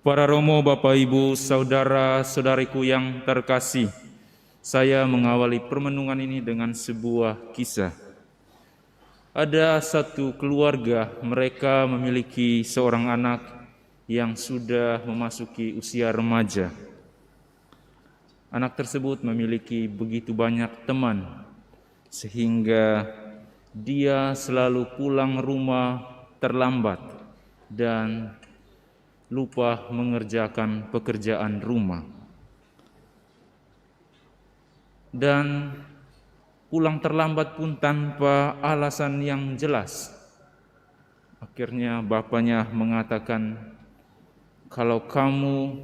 Para Romo, Bapak Ibu, Saudara-saudariku yang terkasih, saya mengawali permenungan ini dengan sebuah kisah. Ada satu keluarga, mereka memiliki seorang anak yang sudah memasuki usia remaja. Anak tersebut memiliki begitu banyak teman, sehingga dia selalu pulang rumah terlambat dan lupa mengerjakan pekerjaan rumah. Dan pulang terlambat pun tanpa alasan yang jelas. Akhirnya bapaknya mengatakan, kalau kamu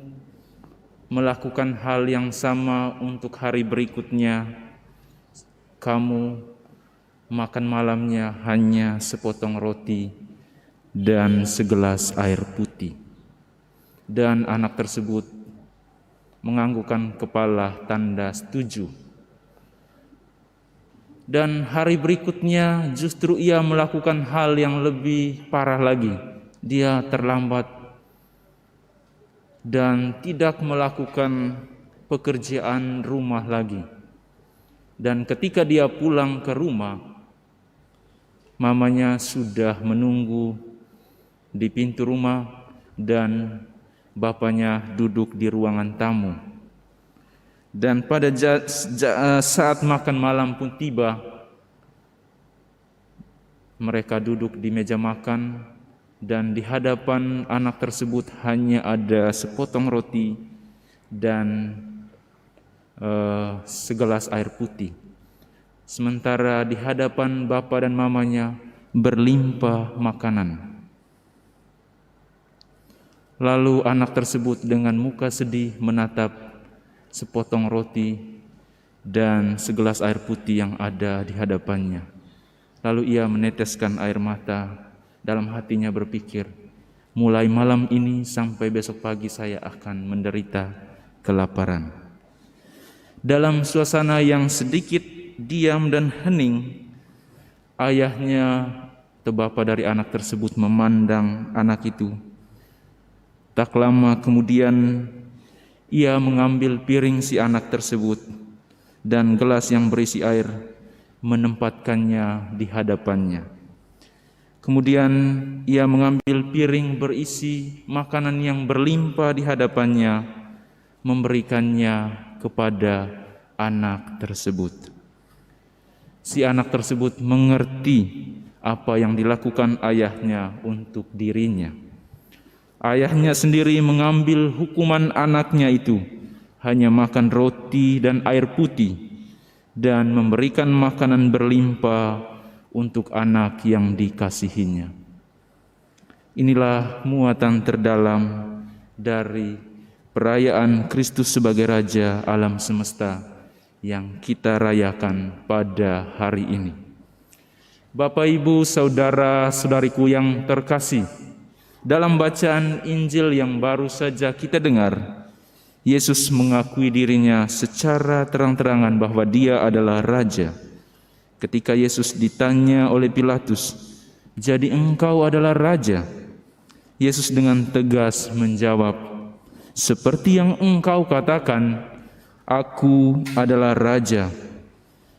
melakukan hal yang sama untuk hari berikutnya, kamu makan malamnya hanya sepotong roti dan segelas air putih. Dan anak tersebut menganggukkan kepala tanda setuju. Dan hari berikutnya justru ia melakukan hal yang lebih parah lagi. Dia terlambat dan tidak melakukan pekerjaan rumah lagi. Dan ketika dia pulang ke rumah, mamanya sudah menunggu di pintu rumah dan bapaknya duduk di ruangan tamu. Dan pada saat makan malam pun tiba, mereka duduk di meja makan dan di hadapan anak tersebut hanya ada sepotong roti dan segelas air putih. Sementara di hadapan bapak dan mamanya berlimpah makanan. Lalu anak tersebut dengan muka sedih menatap sepotong roti dan segelas air putih yang ada di hadapannya. Lalu ia meneteskan air mata, dalam hatinya berpikir, mulai malam ini sampai besok pagi saya akan menderita kelaparan. Dalam suasana yang sedikit diam dan hening, ayahnya atau bapa dari anak tersebut memandang anak itu. Tak lama kemudian ia mengambil piring si anak tersebut dan gelas yang berisi air, menempatkannya di hadapannya. Kemudian ia mengambil piring berisi makanan yang berlimpah di hadapannya, memberikannya kepada anak tersebut. Si anak tersebut mengerti apa yang dilakukan ayahnya untuk dirinya. Ayahnya sendiri mengambil hukuman anaknya itu, hanya makan roti dan air putih, dan memberikan makanan berlimpah untuk anak yang dikasihinya. Inilah muatan terdalam dari perayaan Kristus sebagai Raja alam semesta yang kita rayakan pada hari ini. Bapak, Ibu, Saudara-saudariku yang terkasih, dalam bacaan Injil yang baru saja kita dengar, Yesus mengakui dirinya secara terang-terangan bahwa dia adalah Raja. Ketika Yesus ditanya oleh Pilatus, "Jadi engkau adalah Raja?" Yesus dengan tegas menjawab, "Seperti yang engkau katakan, aku adalah Raja.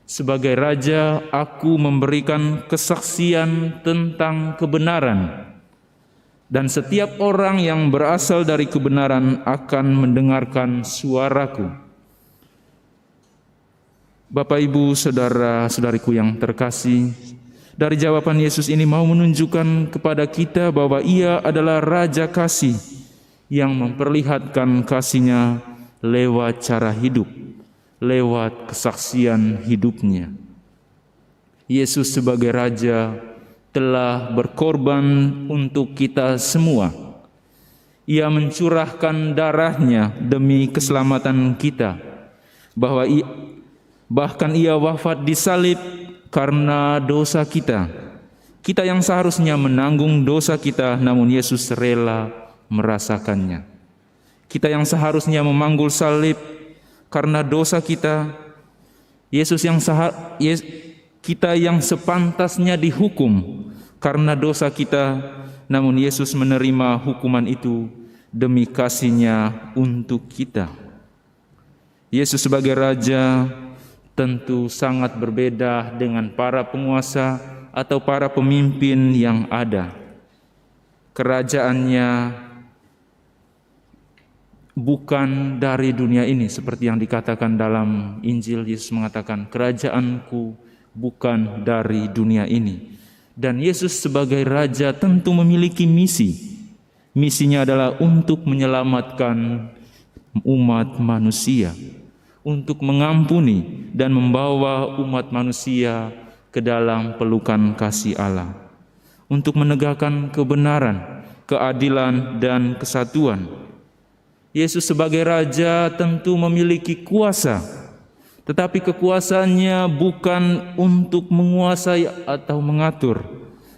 Sebagai Raja, aku memberikan kesaksian tentang kebenaran. Dan setiap orang yang berasal dari kebenaran akan mendengarkan suaraku." Bapak, Ibu, Saudara-saudariku yang terkasih, dari jawaban Yesus ini mau menunjukkan kepada kita bahwa Ia adalah Raja kasih yang memperlihatkan kasih-Nya lewat cara hidup, lewat kesaksian hidupnya. Yesus sebagai Raja telah berkorban untuk kita semua. Ia mencurahkan darahnya demi keselamatan kita. Bahkan ia wafat di salib karena dosa kita. Kita yang seharusnya menanggung dosa kita, namun Yesus rela merasakannya. Kita yang seharusnya memanggul salib karena dosa kita, kita yang sepantasnya dihukum karena dosa kita, namun Yesus menerima hukuman itu demi kasih-Nya untuk kita. Yesus sebagai Raja tentu sangat berbeda dengan para penguasa atau para pemimpin yang ada. Kerajaannya bukan dari dunia ini, seperti yang dikatakan dalam Injil. Yesus mengatakan, "Kerajaanku bukan dari dunia ini." Dan Yesus sebagai Raja tentu memiliki misi. Misinya adalah untuk menyelamatkan umat manusia, untuk mengampuni dan membawa umat manusia ke dalam pelukan kasih Allah, untuk menegakkan kebenaran, keadilan, dan kesatuan. Yesus sebagai Raja tentu memiliki kuasa, tetapi kekuasaannya bukan untuk menguasai atau mengatur,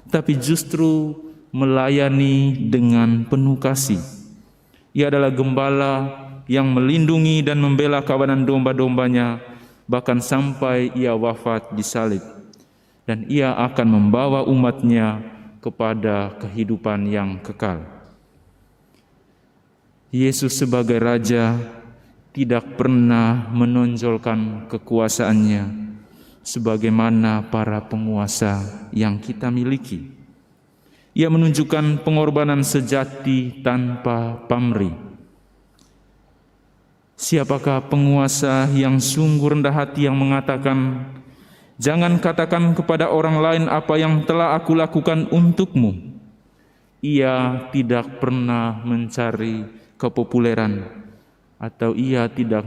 tapi justru melayani dengan penuh kasih. Ia adalah gembala yang melindungi dan membela kawanan domba-dombanya, bahkan sampai ia wafat di salib. Dan ia akan membawa umatnya kepada kehidupan yang kekal. Yesus sebagai Raja tidak pernah menonjolkan kekuasaannya sebagaimana para penguasa yang kita miliki. Ia menunjukkan pengorbanan sejati tanpa pamrih. Siapakah penguasa yang sungguh rendah hati yang mengatakan, "Jangan katakan kepada orang lain apa yang telah aku lakukan untukmu"? Ia tidak pernah mencari kepopuleran atau ia tidak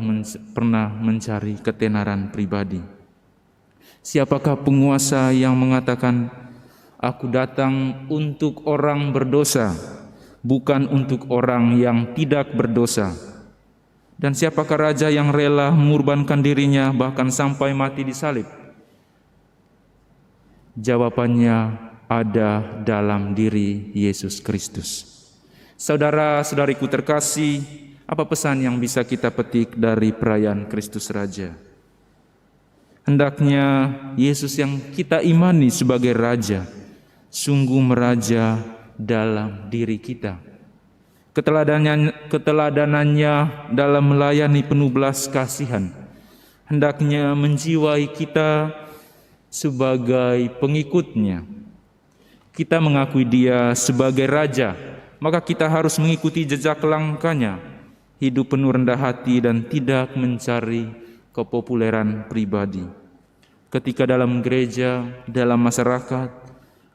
pernah mencari ketenaran pribadi. Siapakah penguasa yang mengatakan, "Aku datang untuk orang berdosa, bukan untuk orang yang tidak berdosa"? Dan siapakah raja yang rela mengorbankan dirinya bahkan sampai mati di salib? Jawabannya ada dalam diri Yesus Kristus. Saudara-saudariku terkasih, apa pesan yang bisa kita petik dari perayaan Kristus Raja? Hendaknya Yesus yang kita imani sebagai Raja sungguh meraja dalam diri kita. Keteladanannya dalam melayani penuh belas kasihan hendaknya menjiwai kita sebagai pengikutnya. Kita mengakui Dia sebagai Raja, maka kita harus mengikuti jejak langkahnya, hidup penuh rendah hati dan tidak mencari kepopuleran pribadi. Ketika dalam gereja, dalam masyarakat,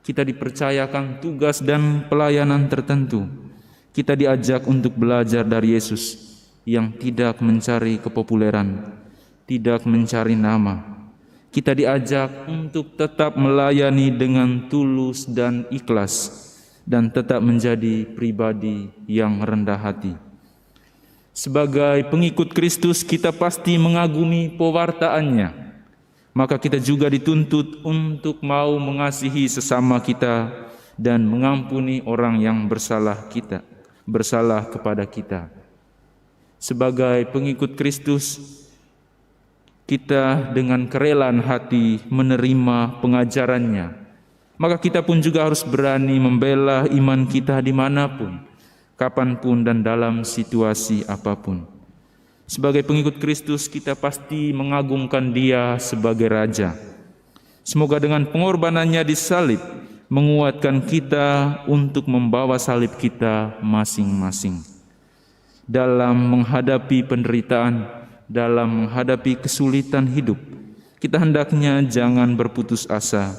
kita dipercayakan tugas dan pelayanan tertentu, kita diajak untuk belajar dari Yesus yang tidak mencari kepopuleran, tidak mencari nama. Kita diajak untuk tetap melayani dengan tulus dan ikhlas, dan tetap menjadi pribadi yang rendah hati. Sebagai pengikut Kristus, kita pasti mengagumi pewartaannya. Maka kita juga dituntut untuk mau mengasihi sesama kita dan mengampuni orang yang bersalah kepada kita. Sebagai pengikut Kristus, kita dengan kerelaan hati menerima pengajarannya. Maka kita pun juga harus berani membela iman kita dimanapun, kapanpun dan dalam situasi apapun. Sebagai pengikut Kristus, kita pasti mengagungkan Dia sebagai Raja. Semoga dengan pengorbanannya di salib menguatkan kita untuk membawa salib kita masing-masing. Dalam menghadapi penderitaan, dalam menghadapi kesulitan hidup, kita hendaknya jangan berputus asa,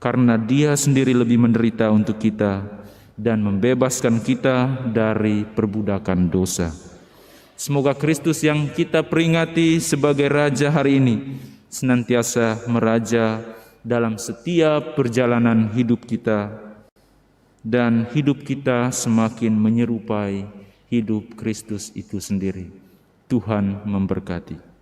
karena Dia sendiri lebih menderita untuk kita dan membebaskan kita dari perbudakan dosa. Semoga Kristus yang kita peringati sebagai Raja hari ini senantiasa meraja dalam setiap perjalanan hidup kita, dan hidup kita semakin menyerupai hidup Kristus itu sendiri. Tuhan memberkati.